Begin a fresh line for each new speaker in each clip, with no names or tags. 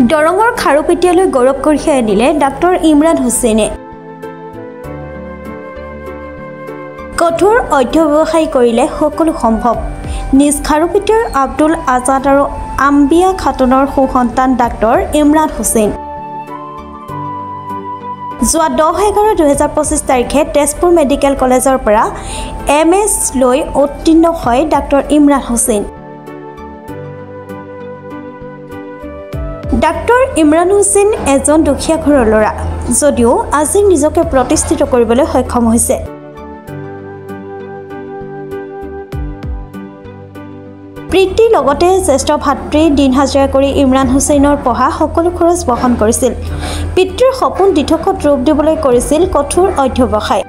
দৰঙৰ খাৰুপেটীয়ালৈ গৌৰৱ কঢ়িয়াই আনিলে ডাক্তৰ ইমৰান হুছেইনে। কঠোৰ অধ্যৱসায় কৰিলে সকলো সম্ভৱ। নিজ খাৰুপেটীয়াৰ আব্দুল আজাদ আৰু আম্বিয়া খাতুনৰ সুসন্তান ডাক্তৰ ইমৰান হুছেইন। যোৱা 10/11/2025 তাৰিখে তেজপুৰ মেডিকেল কলেজৰ পৰা MS লৈ উত্তীৰ্ণ হয় ডাক্তৰ ইমৰান হুছেইন। ডাক্তৰ ইমৰান হুছেইন এজন দুখীয়া ঘৰৰ ল'ৰা, যদিও আজি নিজকে প্ৰতিষ্ঠিত কৰিবলৈ সক্ষম হৈছে। প্ৰীতি লগতে জ্যেষ্ঠ ভাতৃ দিন হাজিৰা কৰি ইমৰান হুছেইনৰ পঢ়া সকলো খৰচ বহন কৰিছিল। পিতৃৰ সপোন দিঠকত ৰূপ দিবলৈ কৰিছিল কঠোৰ অধ্যৱসায়।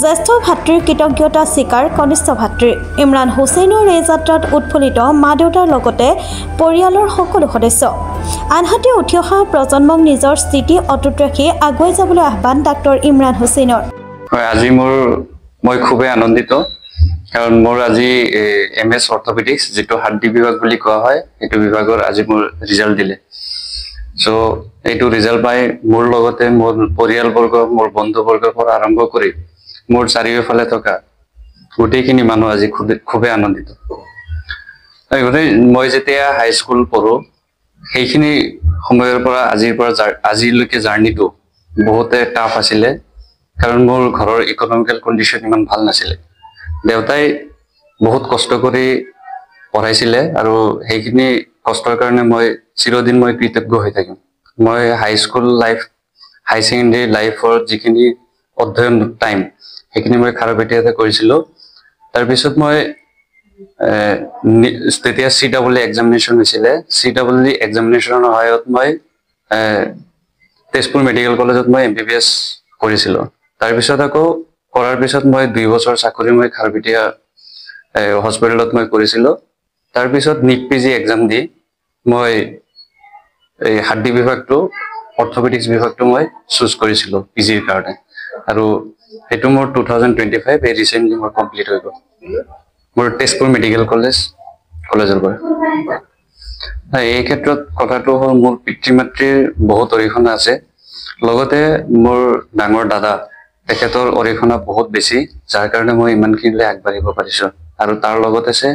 জ্যেষ্ঠ ভাতৃৰ কৃতজ্ঞতা স্বীকাৰ কনিষ্ঠ ভাতৃৰ। ইমৰান হুছেইনৰ এই যাত্ৰাত উৎফুল্লিত মা দেউতাৰ লগতে পৰিয়ালৰ সকলো সদস্য। আনহাতে উঠি অহা প্ৰজন্মক নিজৰ স্থিতি অটুট ৰাখি আগুৱাই যাবলৈ আহ্বান ডাক্তৰ ইমৰান হুছেইনৰ।
আজি মই খুবেই আনন্দিত, কাৰণ মোৰ আজি MS অৰ্থপেডিক্স যিটো হাৰ্ডি বিভাগ বুলি কোৱা হয়, এইটো বিভাগৰ আজি মোৰ ৰিজাল্ট দিলে। চ' এইটো ৰিজাল্ট পাই মোৰ লগতে মোৰ পৰিয়ালবৰ্গ, মোৰ বন্ধুবৰ্গৰ পৰা আৰম্ভ কৰি মোৰ চাৰিওফালে থকা গোটেইখিনি মানুহ আজি খুবেই আনন্দিত। মই যেতিয়া হাইস্কুল পঢ়ো সেইখিনি সময়ৰ পৰা আজিলৈকে জাৰ্ণিটো বহুতে টাফ আছিলে, কাৰণ মোৰ ঘৰৰ ইকনমিকেল কণ্ডিশ্যন ইমান ভাল নাছিলে। দেউতাই বহুত কষ্ট কৰি পঢ়াইছিলে আৰু সেইখিনি কষ্টৰ কাৰণে মই চিৰদিন কৃতজ্ঞ হৈ থাকিম। মই হাইস্কুল লাইফ, হাই ছেকেণ্ডেৰী লাইফৰ যিখিনি অধ্যয়ন টাইম সেইখিনি মই খাৰুপেটীয়াতে কৰিছিলোঁ। তাৰপিছত মই তেতিয়া CEE এক্সামিনেশ্যন হৈছিলে। CEE এক্সামিনেশ্যনৰ সহায়ত মই তেজপুৰ মেডিকেল কলেজত মই MBBS কৰিছিলোঁ। তাৰপিছত আকৌ কৰাৰ পিছত মই 2 বছৰ চাকৰি মই খাৰুপেটীয়া হস্পিটেলত মই কৰিছিলোঁ। তাৰপিছত NEET PG এক্সাম দি মই এই হাৰ্ডি বিভাগটো, অৰ্থপেডিক্স বিভাগটো মই চুজ কৰিছিলোঁ PGৰ কাৰণে, আৰু সেইটো মোৰ 2025 এই ৰিচেণ্টলি মোৰ কমপ্লিট হৈ গ'ল মোৰ তেজপুৰ মেডিকেল কলেজৰ পৰা। এই ক্ষেত্ৰত কথাটো হ'ল মোৰ পিতৃ মাতৃৰ বহুত অৰিহণা আছে, লগতে মোৰ ডাঙৰ দাদা তেখেতৰ অৰিহণা বহুত বেছি, যাৰ কাৰণে মই ইমানখিনিলৈ আগবাঢ়িব পাৰিছোঁ। আৰু তাৰ লগত আছে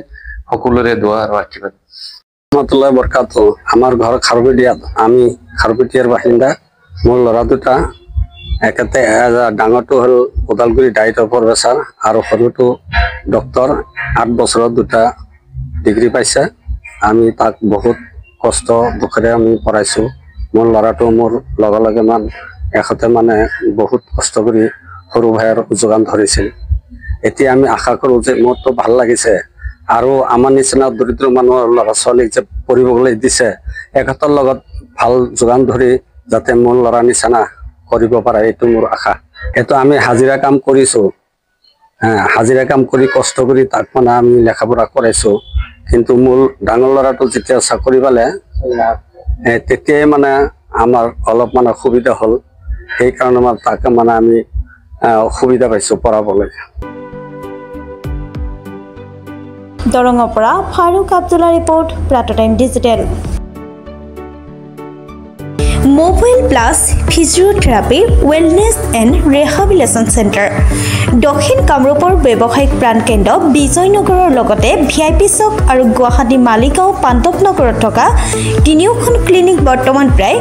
সকলোৰে দোৱা আৰু আশীৰ্বাদ।
আমাৰ ঘৰ খাৰুপেটীয়াত, আমি খাৰুপেটীয়াৰ বাসিন্দা। মোৰ ল'ৰা দুটা, একেতে ডাঙৰটো হ'ল ওদালগুৰি ডায়েট প্ৰফেচাৰ আৰু সৰুটো ডক্তৰ। 8 বছৰত 2টা ডিগ্ৰী পাইছে। আমি তাক বহুত কষ্ট দুখেৰে আমি পঢ়াইছোঁ। মোৰ ল'ৰাটো মোৰ লগে এখেতে বহুত কষ্ট কৰি সৰু ভাইৰ যোগান ধৰিছিল। এতিয়া আমি আশা কৰোঁ যে মোৰতো ভাল লাগিছে, আৰু আমাৰ নিচিনা দৰিদ্ৰ মানুহৰ ল'ৰা ছোৱালীক যে পঢ়িবলৈ দিছে, এখেতৰ লগত ভাল যোগান ধৰি যাতে মোৰ ল'ৰা নিচিনা কৰিব পাৰে, এইটো মোৰ আশা। এইটো আমি হাজিৰা কাম কৰিছোঁ, হাজিৰা কাম কৰি কষ্ট কৰি তাক আমি লেখা পঢ়া কৰাইছোঁ। কিন্তু মোৰ ডাঙৰ ল'ৰাটো যেতিয়া চাকৰি পালে তেতিয়াই আমাৰ অলপ সুবিধা হ'ল। সেইকাৰণে তাকে আমি সুবিধা পাইছোঁ পঢ়াবলৈ।
দৰঙৰ পৰা ফাৰুক আব্দুল্লাৰ report, Pratah time digital. Mobile plus physiotherapy wellness and rehabilitation centre, দক্ষিণ কামৰূপৰ ব্যৱসায়িক প্ৰাণকেন্দ্ৰ বিজয়নগৰৰ লগতে VIP চক আৰু গুৱাহাটী মালিগাঁও পাণ্ডৱনগৰত থকা 3খন ক্লিনিক বৰ্তমান প্ৰায়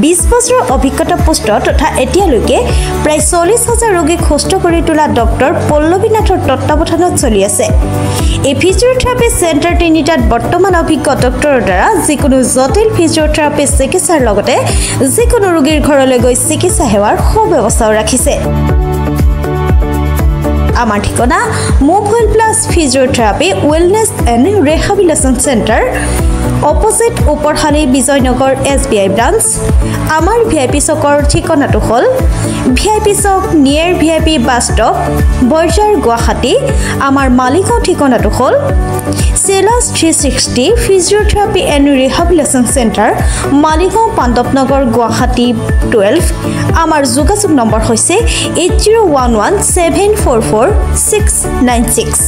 20 বছৰৰ অভিজ্ঞতা পুষ্ট তথা এতিয়ালৈকে প্ৰায় 40,000 ৰোগীক সুস্থ কৰি তোলা ডক্টৰ পল্লৱী নাথৰ তত্বাৱধানত চলি আছে। এই ফিজিঅ'থেৰাপি চেণ্টাৰ 3টাত বৰ্তমান অভিজ্ঞ ডক্টৰৰ দ্বাৰা যিকোনো জটিল ফিজিঅ'থেৰাপি চিকিৎসাৰ লগতে যিকোনো ৰোগীৰ ঘৰলৈ গৈ চিকিৎসা সেৱাৰ সুব্যৱস্থাও ৰাখিছে। আমাৰ ঠিকনা mobile plus physiotherapy wellness and rehabilitation centre, opposite Uparshali Bijoynagar SBI branch. আমাৰ VIP চকৰ ঠিকনাটো হ'ল VIP চক near VIP bus stop, Borjhar, Guwahati. আমাৰ মালিগাঁও ঠিকনাটো হ'ল চেলাছ 360 physiotherapy and rehabilitation centre, Maligaon, Pandavnagar, Guwahati 12। আমাৰ যোগাযোগ নম্বৰ হৈছে 8011744696।